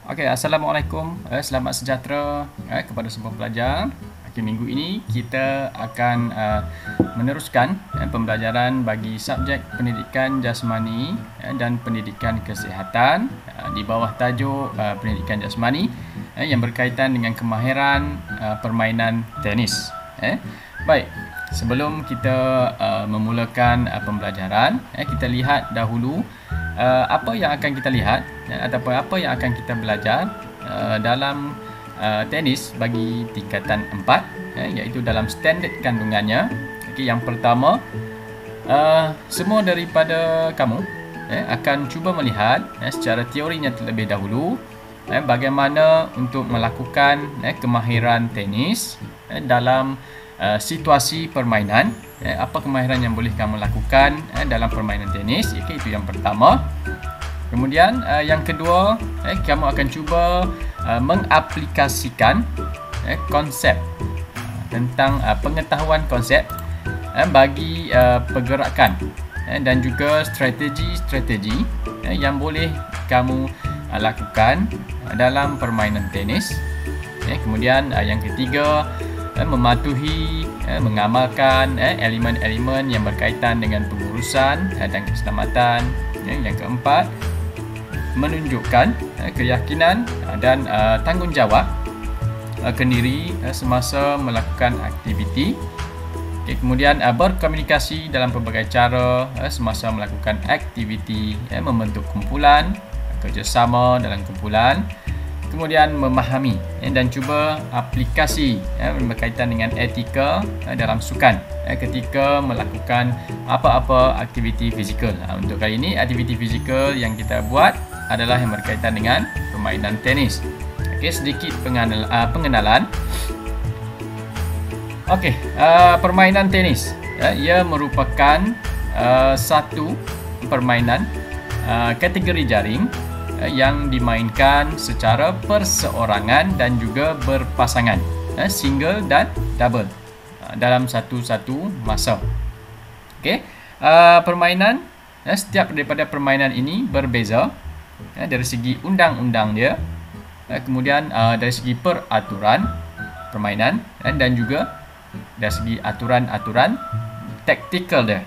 Okey, Assalamualaikum. Selamat sejahtera kepada semua pelajar. Okey, minggu ini kita akan meneruskan pembelajaran bagi subjek pendidikan jasmani dan pendidikan kesihatan di bawah tajuk pendidikan jasmani yang berkaitan dengan kemahiran permainan tenis. Baik, sebelum kita memulakan pembelajaran, kita lihat dahulu apa yang akan kita lihat ataupun apa yang akan kita belajar dalam tenis bagi tingkatan 4, iaitu dalam standard kandungannya. Okay, yang pertama, semua daripada kamu akan cuba melihat secara teorinya terlebih dahulu bagaimana untuk melakukan kemahiran tenis dalam situasi permainan. Apa kemahiran yang boleh kamu lakukan dalam permainan tenis. Itu yang pertama. Kemudian yang kedua, kamu akan cuba mengaplikasikan konsep tentang pengetahuan konsep bagi pergerakan dan juga strategi-strategi yang boleh kamu lakukan dalam permainan tenis. Kemudian yang ketiga, mematuhi, mengamalkan elemen-elemen yang berkaitan dengan pengurusan dan keselamatan. Yang keempat, menunjukkan keyakinan dan tanggungjawab kendiri semasa melakukan aktiviti. Kemudian berkomunikasi dalam pelbagai cara semasa melakukan aktiviti, membentuk kumpulan, kerjasama dalam kumpulan. Kemudian memahami dan cuba aplikasi berkaitan dengan etika dalam sukan ketika melakukan apa-apa aktiviti fizikal. Untuk kali ini, aktiviti fizikal yang kita buat adalah yang berkaitan dengan permainan tenis. Okey, sedikit pengenalan. Okey, permainan tenis ia merupakan satu permainan kategori jaring yang dimainkan secara perseorangan dan juga berpasangan, single dan double dalam satu-satu masa. Okey, permainan setiap daripada permainan ini berbeza dari segi undang-undang dia, kemudian dari segi peraturan permainan dan juga dari segi aturan-aturan taktikal dia.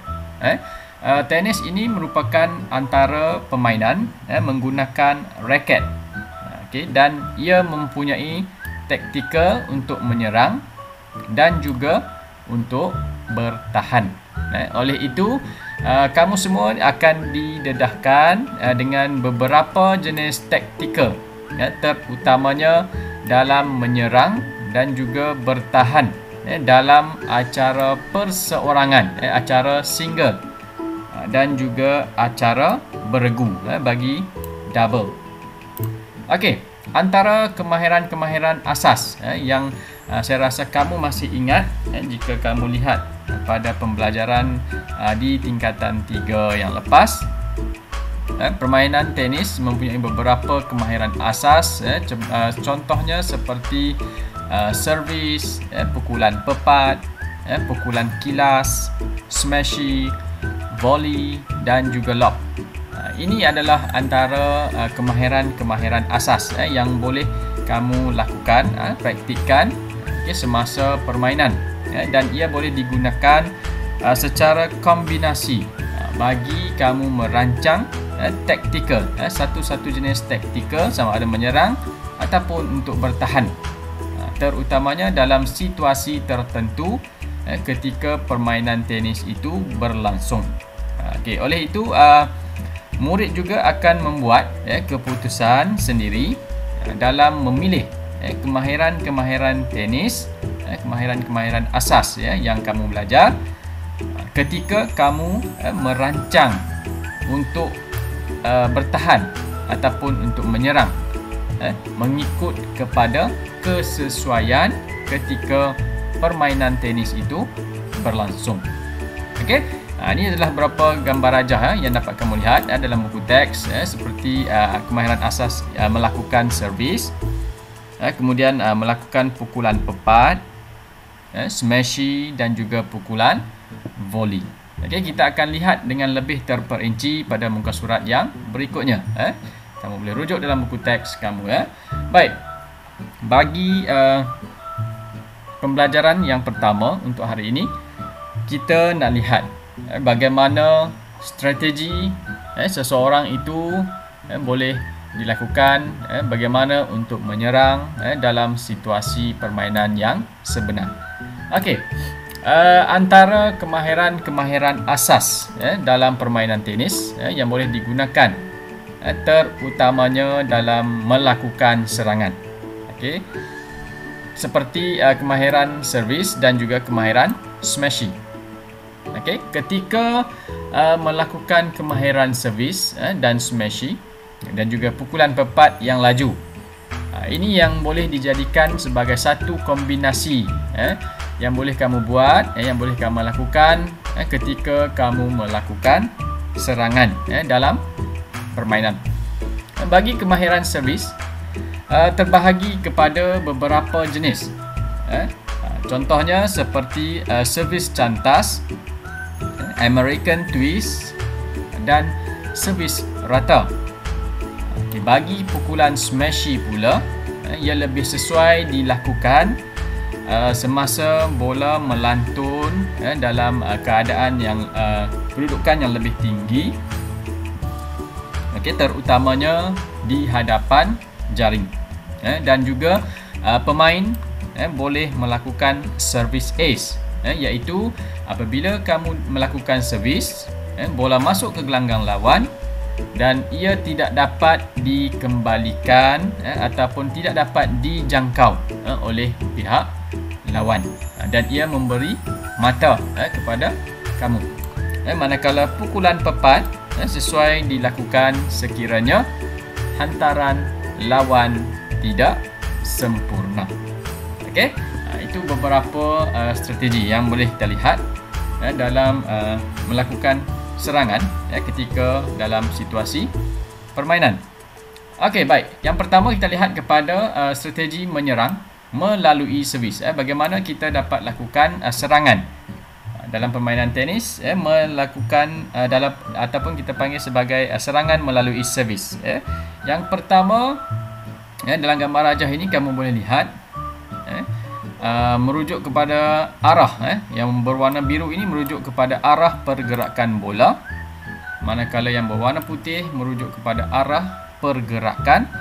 Tenis ini merupakan antara permainan menggunakan raket, dan ia mempunyai taktikal untuk menyerang dan juga untuk bertahan. Oleh itu, kamu semua akan didedahkan dengan beberapa jenis taktikal, terutamanya dalam menyerang dan juga bertahan dalam acara perseorangan, acara single, dan juga acara beregu bagi double. Okey, antara kemahiran-kemahiran asas yang saya rasa kamu masih ingat jika kamu lihat pada pembelajaran di tingkatan 3 yang lepas, permainan tenis mempunyai beberapa kemahiran asas. Contohnya seperti servis, pukulan pepat, pukulan kilas, smashy, volley dan juga lob. Ini adalah antara kemahiran-kemahiran asas yang boleh kamu lakukan, praktikkan semasa permainan, dan ia boleh digunakan secara kombinasi bagi kamu merancang taktikal, satu-satu jenis taktikal sama ada menyerang ataupun untuk bertahan, terutamanya dalam situasi tertentu ketika permainan tenis itu berlangsung. Okey, oleh itu murid juga akan membuat keputusan sendiri dalam memilih kemahiran-kemahiran tenis, kemahiran-kemahiran asas yang kamu belajar ketika kamu merancang untuk bertahan ataupun untuk menyerang, mengikut kepada kesesuaian ketika permainan tenis itu berlangsung. Okey, ini adalah beberapa gambar rajah yang dapat kamu lihat dalam buku teks, seperti kemahiran asas melakukan servis, kemudian melakukan pukulan pepat, smashy dan juga pukulan volley. Okey, kita akan lihat dengan lebih terperinci pada muka surat yang berikutnya. Kamu boleh rujuk dalam buku teks kamu ya. Baik. Bagi pembelajaran yang pertama untuk hari ini, kita nak lihat bagaimana strategi seseorang itu boleh dilakukan, bagaimana untuk menyerang dalam situasi permainan yang sebenar. Okey. Antara kemahiran asas dalam permainan tenis yang boleh digunakan terutamanya dalam melakukan serangan. Okey. Seperti kemahiran servis dan juga kemahiran smashing. Okey, ketika melakukan kemahiran servis dan smashing dan juga pukulan pepat yang laju. Ini yang boleh dijadikan sebagai satu kombinasi yang boleh kamu buat, yang boleh kamu lakukan ketika kamu melakukan serangan dalam permainan. Bagi kemahiran servis, terbahagi kepada beberapa jenis. Contohnya seperti servis cantas, American twist dan servis rata. Bagi pukulan smashy pula, ia lebih sesuai dilakukan semasa bola melantun dalam keadaan yang kedudukan yang lebih tinggi, terutamanya di hadapan jaring. Dan juga pemain boleh melakukan servis ace, iaitu apabila kamu melakukan servis, bola masuk ke gelanggang lawan dan ia tidak dapat dikembalikan ataupun tidak dapat dijangkau oleh pihak lawan, dan ia memberi mata kepada kamu. Manakala pukulan pepat sesuai dilakukan sekiranya hantaran lawan tidak sempurna. Okey, itu beberapa strategi yang boleh kita lihat dalam melakukan serangan ketika dalam situasi permainan. Okey, baik. Yang pertama kita lihat kepada strategi menyerang melalui servis. Bagaimana kita dapat lakukan serangan dalam permainan tenis, melakukan dalam ataupun kita panggil sebagai serangan melalui servis. Yang pertama, dalam gambar rajah ini kamu boleh lihat merujuk kepada arah yang berwarna biru ini merujuk kepada arah pergerakan bola, manakala yang berwarna putih merujuk kepada arah pergerakan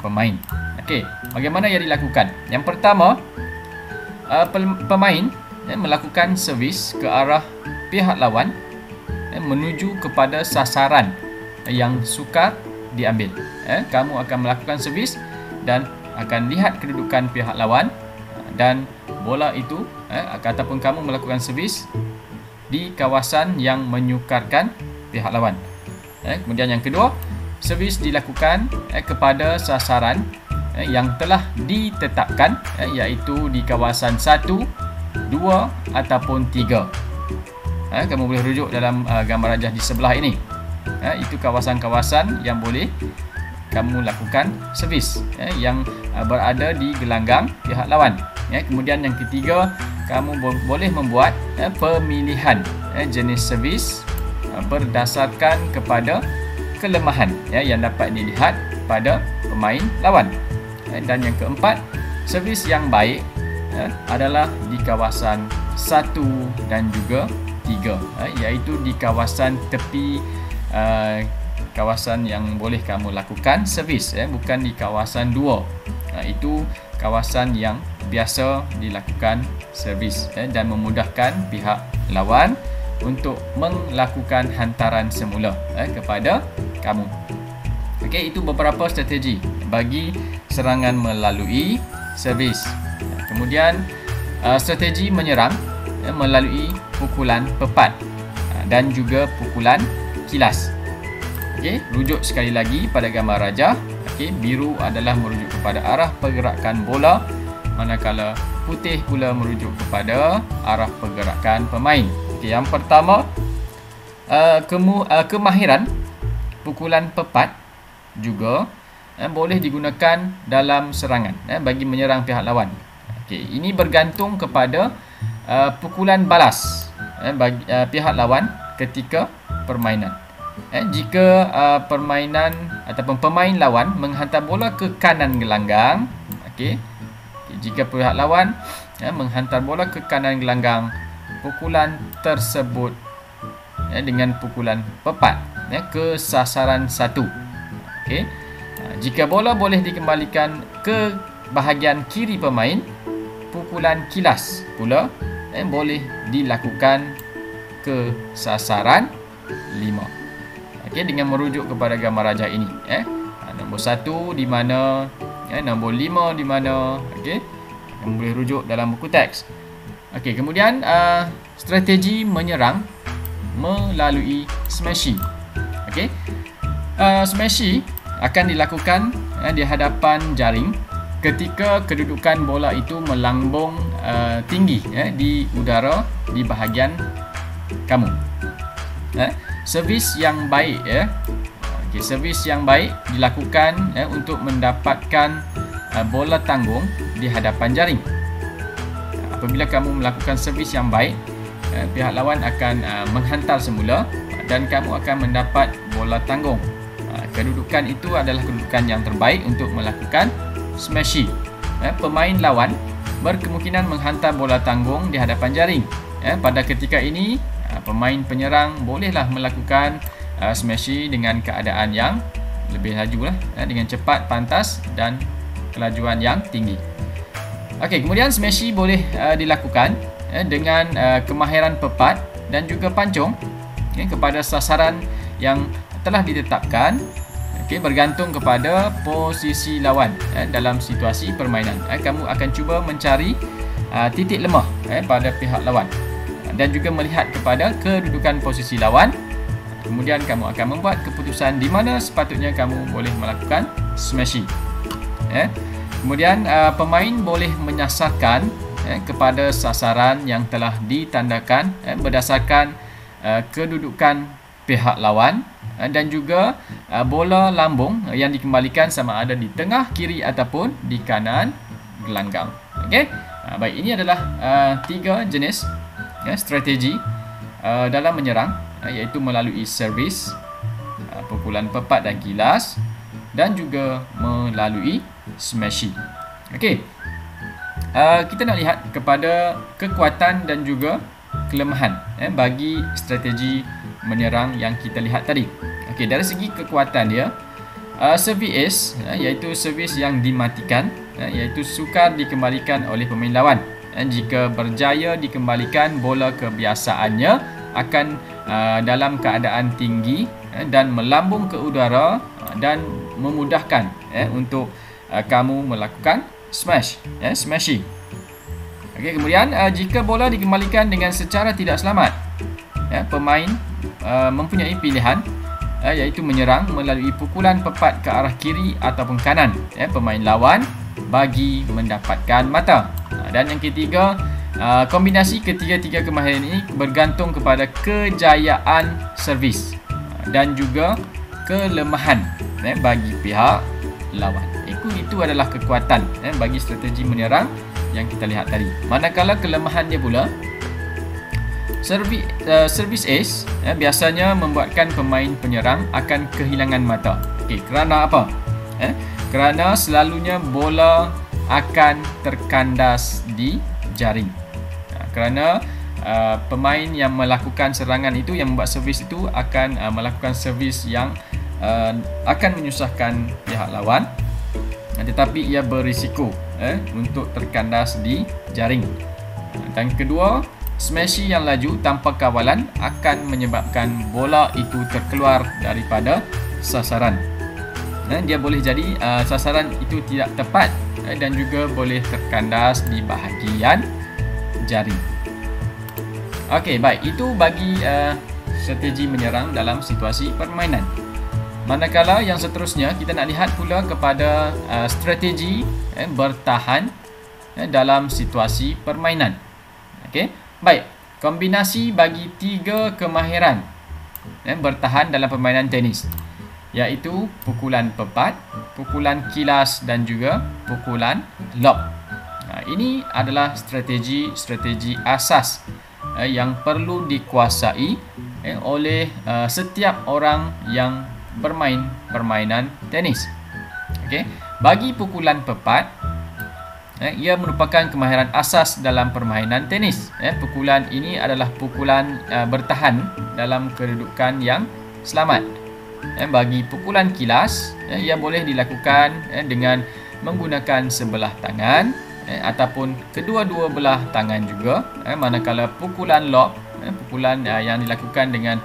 pemain. Okey, bagaimana yang dilakukan? Yang pertama, pemain melakukan servis ke arah pihak lawan menuju kepada sasaran yang sukar diambil. Kamu akan melakukan servis dan akan lihat kedudukan pihak lawan, dan bola itu ataupun kamu melakukan servis di kawasan yang menyukarkan pihak lawan. Kemudian yang kedua, servis dilakukan kepada sasaran yang telah ditetapkan, iaitu di kawasan 1, 2 ataupun 3. Kamu boleh rujuk dalam gambar rajah di sebelah ini. Itu kawasan-kawasan yang boleh kamu lakukan servis yang berada di gelanggang pihak lawan. Kemudian yang ketiga, kamu boleh membuat pemilihan jenis servis berdasarkan kepada kelemahan yang dapat dilihat pada pemain lawan. Dan yang keempat, servis yang baik adalah di kawasan 1 dan juga 3, iaitu di kawasan tepi, kawasan yang boleh kamu lakukan servis, bukan di kawasan 2. Itu kawasan yang biasa dilakukan servis dan memudahkan pihak lawan untuk melakukan hantaran semula kepada kamu. Okey, itu beberapa strategi bagi serangan melalui servis. Kemudian strategi menyerang melalui pukulan pepat dan juga pukulan kilas. Okey, rujuk sekali lagi pada gambar rajah. Okey, biru adalah merujuk kepada arah pergerakan bola, manakala putih pula merujuk kepada arah pergerakan pemain. Okey, yang pertama, kemahiran pukulan pepat juga boleh digunakan dalam serangan bagi menyerang pihak lawan. Okey, ini bergantung kepada pukulan balas bagi pihak lawan ketika permainan. Jika permainan ataupun pemain lawan menghantar bola ke kanan gelanggang, jika pihak lawan menghantar bola ke kanan gelanggang, pukulan tersebut dengan pukulan pepat ke sasaran 1. Jika bola boleh dikembalikan ke bahagian kiri pemain, pukulan kilas pula boleh dilakukan ke sasaran 5. Dengan merujuk kepada gambar rajah ini, nombor 1 di mana, nombor 5 di mana, yang boleh rujuk dalam buku teks. Kemudian strategi menyerang melalui smashing. Smashing akan dilakukan di hadapan jaring ketika kedudukan bola itu melambung tinggi di udara di bahagian kamu. Servis yang baik servis yang baik dilakukan untuk mendapatkan bola tanggung di hadapan jaring. Apabila kamu melakukan servis yang baik, pihak lawan akan menghantar semula dan kamu akan mendapat bola tanggung. Kedudukan itu adalah kedudukan yang terbaik untuk melakukan smashing. Pemain lawan berkemungkinan menghantar bola tanggung di hadapan jaring. Pada ketika ini, pemain penyerang bolehlah melakukan smashing dengan keadaan yang lebih laju dengan cepat, pantas dan kelajuan yang tinggi. Kemudian smashing boleh dilakukan dengan kemahiran pepat dan juga pancung kepada sasaran yang telah ditetapkan, bergantung kepada posisi lawan dalam situasi permainan. Kamu akan cuba mencari titik lemah pada pihak lawan dan juga melihat kepada kedudukan posisi lawan. Kemudian kamu akan membuat keputusan di mana sepatutnya kamu boleh melakukan smashing. Kemudian pemain boleh menyasarkan kepada sasaran yang telah ditandakan berdasarkan kedudukan pihak lawan dan juga bola lambung yang dikembalikan sama ada di tengah, kiri ataupun di kanan gelanggang. Baik, ini adalah 3 jenis strategi dalam menyerang, iaitu melalui servis, pukulan pepat dan kilas, dan juga melalui smashing. Kita nak lihat kepada kekuatan dan juga kelemahan bagi strategi menyerang yang kita lihat tadi. Dari segi kekuatan dia, servis iaitu servis yang dimatikan, iaitu sukar dikembalikan oleh pemain lawan. Jika berjaya dikembalikan, bola kebiasaannya akan dalam keadaan tinggi dan melambung ke udara dan memudahkan untuk kamu melakukan smashing. Kemudian jika bola dikembalikan dengan secara tidak selamat, pemain mempunyai pilihan, iaitu menyerang melalui pukulan pepat ke arah kiri ataupun kanan pemain lawan bagi mendapatkan mata. Dan yang ketiga, kombinasi ketiga-tiga kemahiran ini bergantung kepada kejayaan servis dan juga kelemahan bagi pihak lawan. Itu adalah kekuatan bagi strategi menyerang yang kita lihat tadi. Manakala kelemahan dia pula, servis ace biasanya membuatkan pemain penyerang akan kehilangan mata. Kerana apa? Kerana selalunya bola akan terkandas di jaring. Kerana pemain yang melakukan serangan itu, yang membuat servis itu akan melakukan servis yang akan menyusahkan pihak lawan, tetapi ia berisiko untuk terkandas di jaring. Dan kedua, smashing yang laju tanpa kawalan akan menyebabkan bola itu terkeluar daripada sasaran. Dia boleh jadi sasaran itu tidak tepat dan juga boleh terkandas di bahagian jaring. Baik, itu bagi strategi menyerang dalam situasi permainan. Manakala yang seterusnya, kita nak lihat pula kepada strategi bertahan dalam situasi permainan. Baik, kombinasi bagi 3 kemahiran bertahan dalam permainan tenis, iaitu pukulan pepat, pukulan kilas dan juga pukulan lob. Ini adalah strategi asas yang perlu dikuasai oleh setiap orang yang bermain permainan tenis. Okey, bagi pukulan pepat, ia merupakan kemahiran asas dalam permainan tenis. Pukulan ini adalah pukulan bertahan dalam kedudukan yang selamat. Bagi pukulan kilas, ia boleh dilakukan dengan menggunakan sebelah tangan ataupun kedua-dua belah tangan juga. Manakala pukulan lob, pukulan yang dilakukan dengan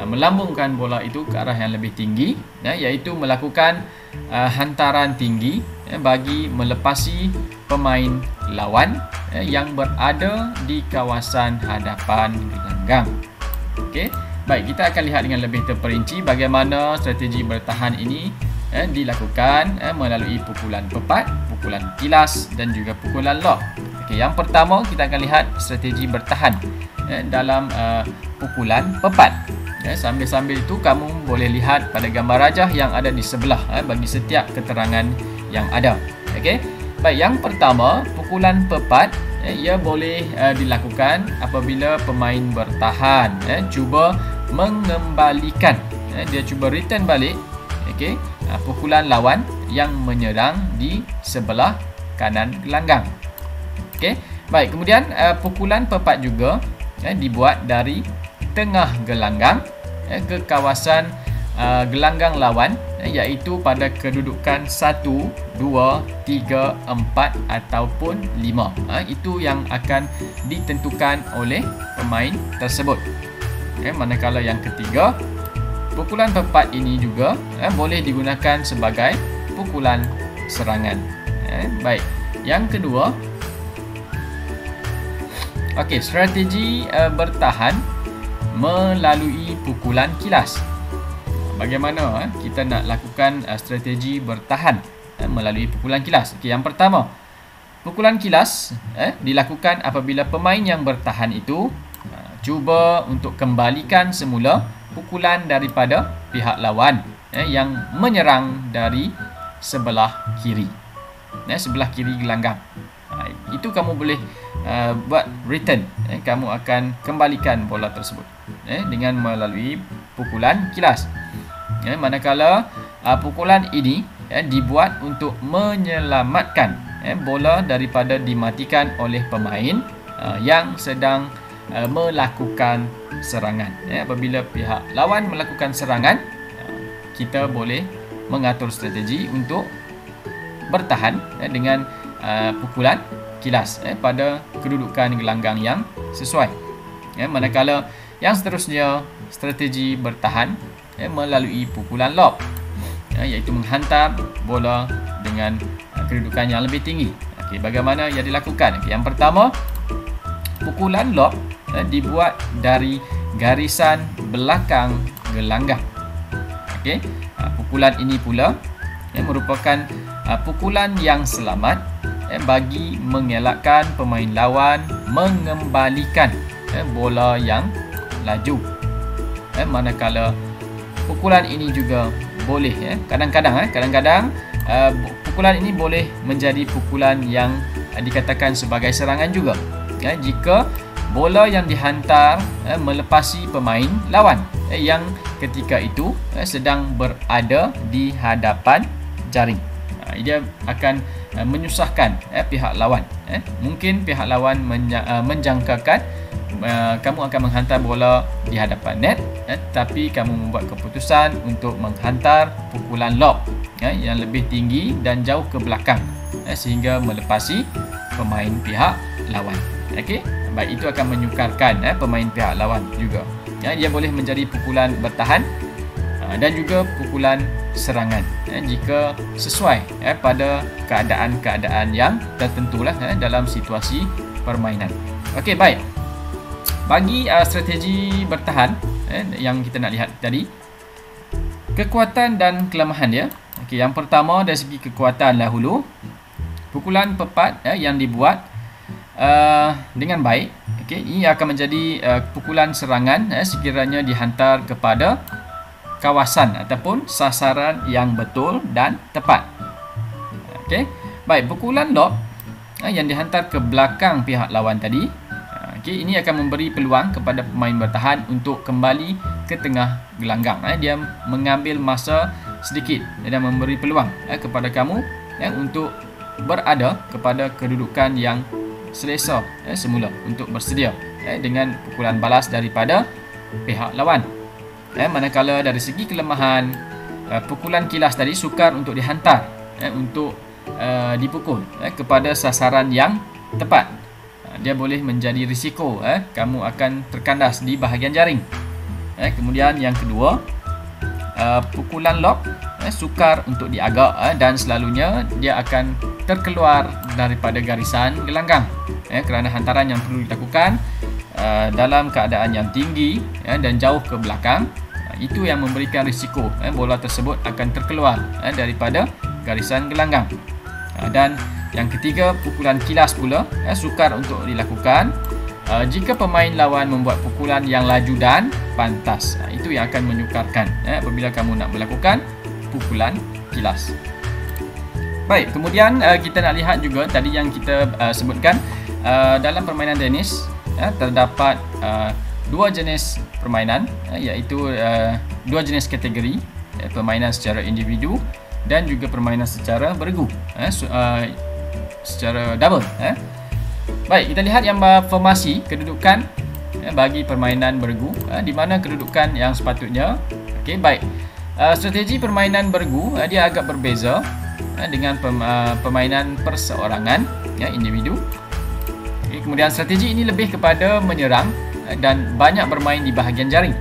melambungkan bola itu ke arah yang lebih tinggi, iaitu melakukan hantaran tinggi bagi melepasi pemain lawan yang berada di kawasan hadapan gelanggang. Okey, baik, kita akan lihat dengan lebih terperinci bagaimana strategi bertahan ini dilakukan melalui pukulan pepat, pukulan kilas dan juga pukulan lob. Okey, yang pertama kita akan lihat strategi bertahan dalam pukulan pepat. Sambil-sambil itu kamu boleh lihat pada gambar rajah yang ada di sebelah bagi setiap keterangan yang ada. Okey. Baik, yang pertama, pukulan pepat ia boleh dilakukan apabila pemain bertahan cuba mengembalikan, dia cuba return balik, okey, pukulan lawan yang menyerang di sebelah kanan gelanggang. Okey. Baik, kemudian pukulan pepat juga dibuat dari tengah gelanggang ke kawasan gelanggang lawan, iaitu pada kedudukan 1, 2, 3, 4 ataupun 5. Itu yang akan ditentukan oleh pemain tersebut. Manakala yang ketiga, pukulan pepat ini juga boleh digunakan sebagai pukulan serangan. Baik, yang kedua, okey, strategi bertahan melalui pukulan kilas. Bagaimana kita nak lakukan strategi bertahan melalui pukulan kilas? Okey, yang pertama, pukulan kilas dilakukan apabila pemain yang bertahan itu cuba untuk kembalikan semula pukulan daripada pihak lawan yang menyerang dari sebelah kiri. Sebelah kiri gelanggang. Itu kamu boleh buat return. Kamu akan kembalikan bola tersebut dengan melalui pukulan kilas. Manakala pukulan ini dibuat untuk menyelamatkan bola daripada dimatikan oleh pemain yang sedang melakukan serangan. Apabila pihak lawan melakukan serangan, kita boleh mengatur strategi untuk bertahan dengan pukulan kilas pada kedudukan gelanggang yang sesuai. Manakala yang seterusnya, strategi bertahan melalui pukulan lob, iaitu menghantar bola dengan kedudukan yang lebih tinggi. Okey, bagaimana ia dilakukan? Okey, yang pertama, pukulan lob dibuat dari garisan belakang gelanggang. Okey, pukulan ini pula merupakan pukulan yang selamat bagi mengelakkan pemain lawan mengembalikan bola yang laju. Manakala pukulan ini juga boleh kadang-kadang pukulan ini boleh menjadi pukulan yang dikatakan sebagai serangan juga jika bola yang dihantar melepasi pemain lawan yang ketika itu sedang berada di hadapan jaring. Dia akan menyusahkan pihak lawan. Mungkin pihak lawan menjangkakan kamu akan menghantar bola di hadapan net, tapi kamu membuat keputusan untuk menghantar pukulan lob yang lebih tinggi dan jauh ke belakang sehingga melepasi pemain pihak lawan. Okey, baik, itu akan menyukarkan pemain pihak lawan juga. Dia boleh menjadi pukulan bertahan dan juga pukulan serangan jika sesuai pada keadaan-keadaan yang tertentulah dalam situasi permainan. Okey, baik. Bagi strategi bertahan yang kita nak lihat tadi, kekuatan dan kelemahan dia. Okey, yang pertama dari segi kekuatan dahulu, pukulan pepat yang dibuat dengan baik, okey, ini akan menjadi pukulan serangan sekiranya dihantar kepada kawasan ataupun sasaran yang betul dan tepat. Okey, baik, pukulan lob yang dihantar ke belakang pihak lawan tadi, Okey, ini akan memberi peluang kepada pemain bertahan untuk kembali ke tengah gelanggang. Dia mengambil masa sedikit dan memberi peluang kepada kamu untuk berada kepada kedudukan yang selesa semula untuk bersedia dengan pukulan balas daripada pihak lawan. Manakala dari segi kelemahan, pukulan kilas tadi sukar untuk dihantar untuk dipukul kepada sasaran yang tepat. Dia boleh menjadi risiko kamu akan terkandas di bahagian jaring. Kemudian yang kedua, pukulan lob sukar untuk diagak dan selalunya dia akan terkeluar daripada garisan gelanggang kerana hantaran yang perlu dilakukan dalam keadaan yang tinggi dan jauh ke belakang. Itu yang memberikan risiko bola tersebut akan terkeluar daripada garisan gelanggang. Dan yang ketiga, pukulan kilas pula sukar untuk dilakukan jika pemain lawan membuat pukulan yang laju dan pantas. Itu yang akan menyukarkan apabila kamu nak melakukan pukulan kilas. Baik, kemudian kita nak lihat juga tadi yang kita sebutkan dalam permainan tenis terdapat dua jenis permainan, iaitu dua jenis kategori, permainan secara individu dan juga permainan secara beregu, secara double. Baik, kita lihat yang formasi kedudukan bagi permainan beregu, di mana kedudukan yang sepatutnya. Okey, baik. Strategi permainan beregu dia agak berbeza dengan permainan perseorangan, individu. Okey, kemudian strategi ini lebih kepada menyerang dan banyak bermain di bahagian jaring.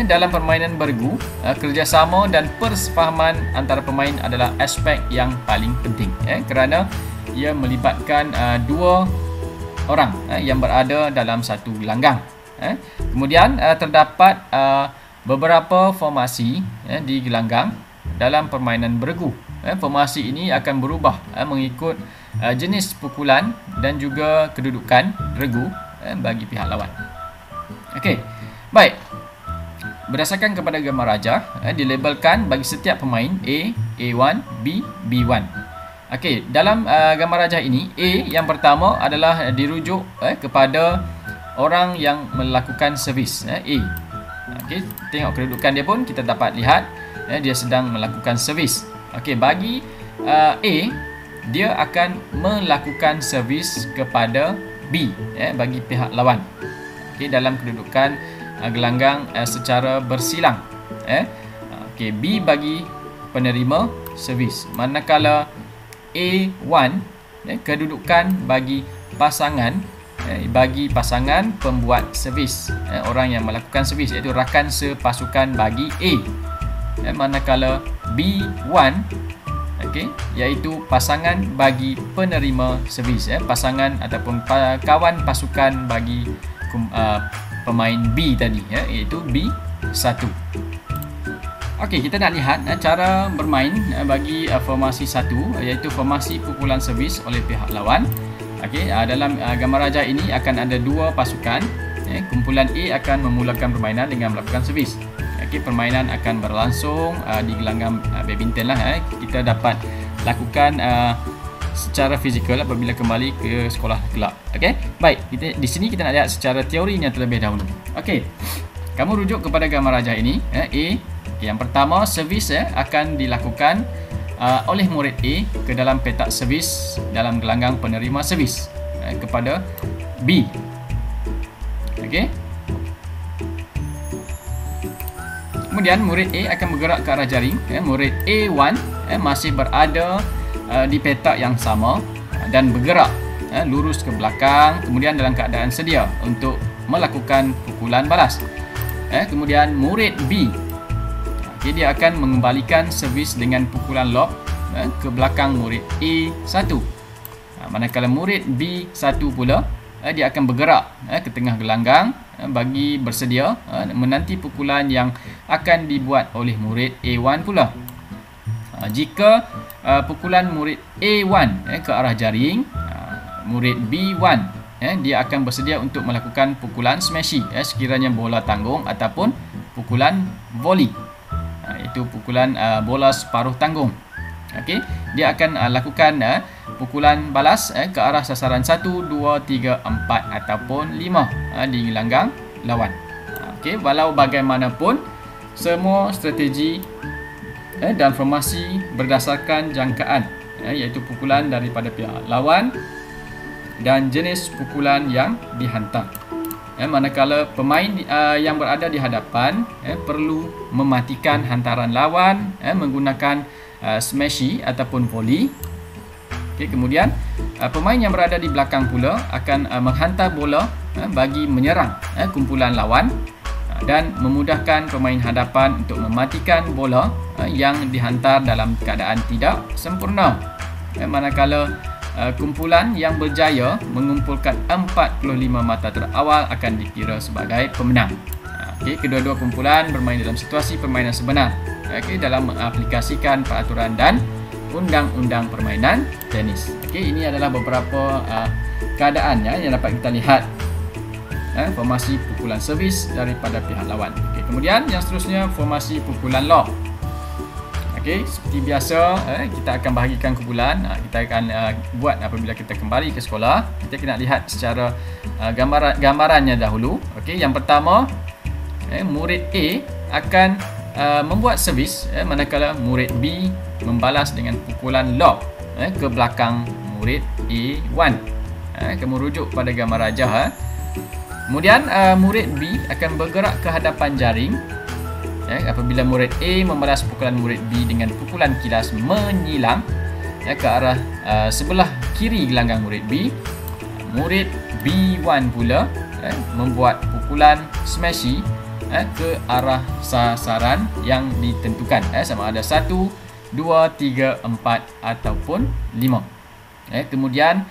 Dalam permainan beregu, kerjasama dan persefahaman antara pemain adalah aspek yang paling penting kerana ia melibatkan dua orang yang berada dalam satu gelanggang. Kemudian terdapat beberapa formasi di gelanggang dalam permainan beregu. Formasi ini akan berubah mengikut jenis pukulan dan juga kedudukan regu bagi pihak lawan. Okey, baik. Berdasarkan kepada gambar rajah, dilabelkan bagi setiap pemain A, A1, B, B1. Okey, dalam gambar rajah ini, A yang pertama adalah dirujuk kepada orang yang melakukan servis, A. Okey, tengok kedudukan dia pun kita dapat lihat dia sedang melakukan servis. Okey, bagi A, dia akan melakukan servis kepada B bagi pihak lawan. Okey, dalam kedudukan gelanggang secara bersilang. Okey, B bagi penerima servis, manakala A1 kedudukan bagi pasangan pembuat servis, orang yang melakukan servis, iaitu rakan sepasukan bagi A. Manakala B1 iaitu pasangan bagi penerima servis, pasangan ataupun kawan pasukan bagi pemain B tadi, iaitu B1. Okey, kita nak lihat cara bermain bagi formasi 1, iaitu formasi pukulan servis oleh pihak lawan. Okey, dalam gambar rajah ini akan ada dua pasukan. Kumpulan A akan memulakan permainan dengan melakukan servis. Okey, permainan akan berlangsung di gelanggang badminton lah. Kita dapat lakukan secara fizikal apabila kembali ke sekolah kelab. Okey, baik. Di sini kita nak lihat secara teorinya terlebih dahulu. Okey, kamu rujuk kepada gambar rajah ini. A, yang pertama, servis akan dilakukan oleh murid A ke dalam petak servis dalam gelanggang penerima servis kepada B. Okey. Kemudian murid A akan bergerak ke arah jaring. Murid A1 masih berada di petak yang sama dan bergerak lurus ke belakang, kemudian dalam keadaan sedia untuk melakukan pukulan balas. Kemudian murid B, dia akan mengembalikan servis dengan pukulan lob ke belakang murid A1. Manakala murid B1 pula, dia akan bergerak ke tengah gelanggang bagi bersedia menanti pukulan yang akan dibuat oleh murid A1 pula. Jika pukulan murid A1 ke arah jaring, murid B1 dia akan bersedia untuk melakukan pukulan smashy sekiranya bola tanggung ataupun pukulan volley, iaitu pukulan bola separuh tanggung. Okey, dia akan lakukan pukulan balas ke arah sasaran 1, 2, 3, 4 ataupun 5 di gelanggang lawan. Okey, walau bagaimanapun semua strategi dan formasi berdasarkan jangkaan, iaitu pukulan daripada pihak lawan dan jenis pukulan yang dihantar. Manakala pemain yang berada di hadapan perlu mematikan hantaran lawan menggunakan smashy ataupun volley. Okay, kemudian pemain yang berada di belakang pula akan menghantar bola bagi menyerang kumpulan lawan dan memudahkan pemain hadapan untuk mematikan bola yang dihantar dalam keadaan tidak sempurna. Manakala kumpulan yang berjaya mengumpulkan 45 mata terawal akan dikira sebagai pemenang. Okay, kedua-dua kumpulan bermain dalam situasi permainan sebenar, dalam mengaplikasikan peraturan dan undang-undang permainan tenis. Okay, ini adalah beberapa keadaannya yang dapat kita lihat formasi pukulan servis daripada pihak lawan. Okay, kemudian yang seterusnya formasi pukulan lob. Okay, seperti biasa kita akan bahagikan kumpulan. Kita akan buat apabila kita kembali ke sekolah. Kita kena lihat secara gambarannya dahulu. Okay, yang pertama, murid A akan membuat servis manakala murid B membalas dengan pukulan lob ke belakang murid A1. Kamu rujuk pada gambar rajah. Kemudian murid B akan bergerak ke hadapan jaring. Apabila murid A membalas pukulan murid B dengan pukulan kilas menyilang ke arah sebelah kiri gelanggang murid B, murid B1 pula membuat pukulan smashy ke arah sasaran yang ditentukan, sama ada 1, 2, 3, 4 ataupun 5. Kemudian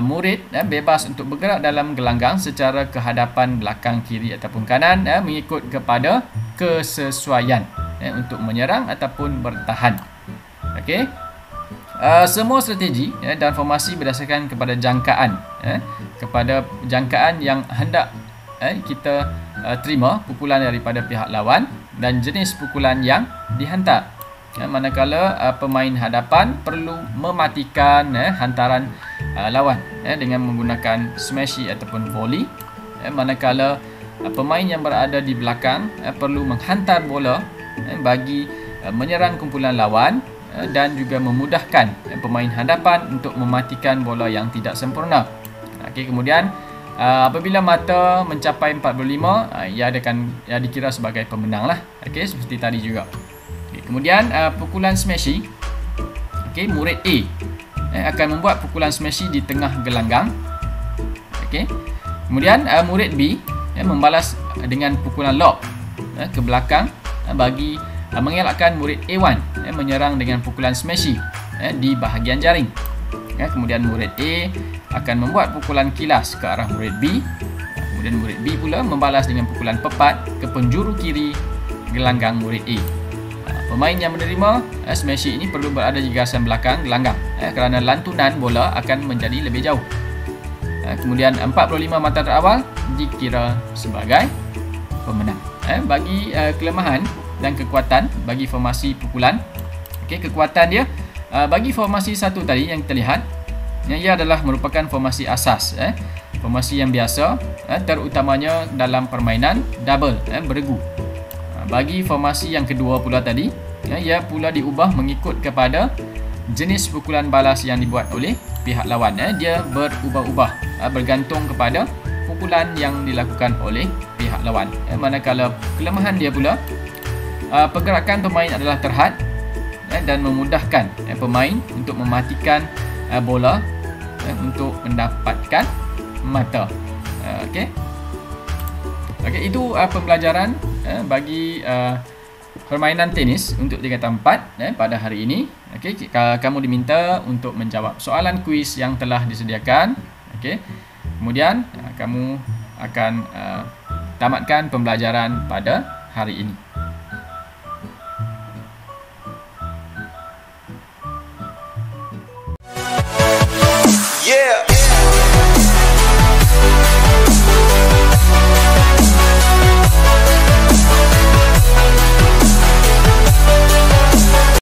murid bebas untuk bergerak dalam gelanggang secara kehadapan belakang, kiri ataupun kanan mengikut kepada kesesuaian untuk menyerang ataupun bertahan. Okey. Semua strategi dan formasi berdasarkan kepada jangkaan yang hendak kita terima pukulan daripada pihak lawan dan jenis pukulan yang dihantar. Manakala pemain hadapan perlu mematikan hantaran lawan dengan menggunakan smashy ataupun volley, manakala pemain yang berada di belakang perlu menghantar bola bagi menyerang kumpulan lawan dan juga memudahkan pemain hadapan untuk mematikan bola yang tidak sempurna. Okey, kemudian apabila mata mencapai 45, ia dikira sebagai pemenang lah. Okey, seperti tadi juga. Okey, kemudian pukulan smashy. Okey, murid A akan membuat pukulan smashy di tengah gelanggang. Okey. Kemudian murid B membalas dengan pukulan lob ke belakang bagi mengelakkan murid A1 menyerang dengan pukulan smashy di bahagian jaring. Kemudian murid A akan membuat pukulan kilas ke arah murid B. Kemudian murid B pula membalas dengan pukulan pepat ke penjuru kiri gelanggang murid A. Pemain yang menerima smashy ini perlu berada di garisan belakang gelanggang kerana lantunan bola akan menjadi lebih jauh. Kemudian 45 mata terawal dikira sebagai pemenang. Bagi kelemahan dan kekuatan bagi formasi pukulan. Okey, kekuatan dia bagi formasi satu tadi yang kita lihat, ia adalah merupakan formasi asas, formasi yang biasa, terutamanya dalam permainan double, beregu. Bagi formasi yang kedua pula tadi, ia pula diubah mengikut kepada jenis pukulan balas yang dibuat oleh pihak lawan. Dia berubah-ubah bergantung kepada pukulan yang dilakukan oleh pihak lawan. Manakala kelemahan dia pula, pergerakan pemain adalah terhad dan memudahkan pemain untuk mematikan bola untuk mendapatkan mata. Okey. Okey, itu pembelajaran bagi permainan tenis untuk tingkatan 4 pada hari ini. Okey, kamu diminta untuk menjawab soalan kuis yang telah disediakan. Okey. Kemudian kamu akan tamatkan pembelajaran pada hari ini. Yeah.